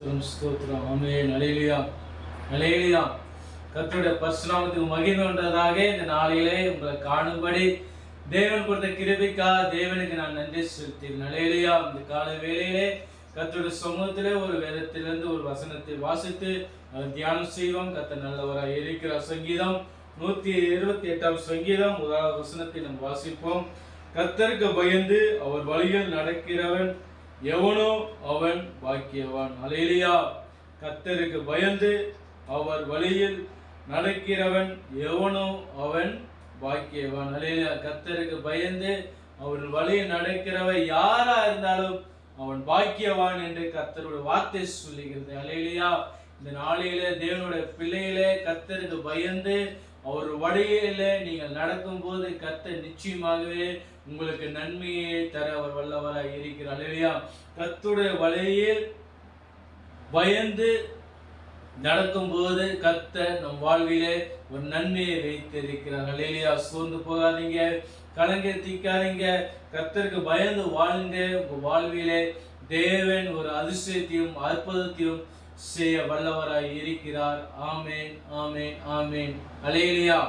ஸ்தோத்திரம். ஆமென். அல்லேலூயா. அல்லேலூயா. கர்த்தருடைய பரிசுநாமத்துக்கு மகிமை உண்டதாக இந்த நாளிலே உங்களை காணும்படி தேவன் கொடுத்த கிருபைக்காக தேவனுக்கு நான் நன்றி செலுத்தேன். அல்லேலூயா. இந்த கால வேளையிலே கர்த்தருடைய சமூகத்திலே ஒரு வேதத்திலிருந்து ஒரு வசனத்தை வாசித்து தியானம் செய்வோம். கர்த்தர் நல்லவராய் இருக்கிறார். சங்கீதம் 128 சங்கீதம் 1 வசனத்தை நாம் வாசிப்போம். கர்த்தருக்கு பயந்து அவர் வழியில் நடக்கிறவன் எவனோ அவன் பாக்கியவான். அல்லேலூயா. கர்த்தருக்கு பயந்து அவர் வழியில் நடக்கிறவன் எவனோ அவன் பாக்கியவான். அல்லேலூயா. கர்த்தருக்கு பயந்து அவர் வழியில் நடக்கிறவன் யாரா இருந்தாலும் அவன் பாக்கியவான் என்று கர்த்தருடைய வார்த்தை சொல்லுகிறது. அல்லேலூயா. இந்த நாளிலே தேவனுடைய பிள்ளைகளே கர்த்தருக்கு பயந்து அவர் வழியிலே நீங்கள் நடக்கும் போது கர்த்தர் நிச்சயமாகவே உங்களுக்கு நன்மையை தர அவர் வல்லவராய் இருக்கிறார். அல்லேலூயா. கர்த்தருடைய வழியில் பயந்து நடக்கும் போது கர்த்தர் நம் வாழ்விலே ஒரு நன்மையை வைத்திருக்கிறார். அல்லேலூயா. சோர்ந்து போகாதீங்க, கலங்கத்திக்காதீங்க, கர்த்தருக்கு பயந்து வாழுங்க. உங்க வாழ்விலே தேவன் ஒரு அதிசயத்தையும் அற்புதத்தையும் செய்ய வல்லவராய் இருக்கிறார். ஆமென், ஆமென், ஆமென். அல்லேலூயா.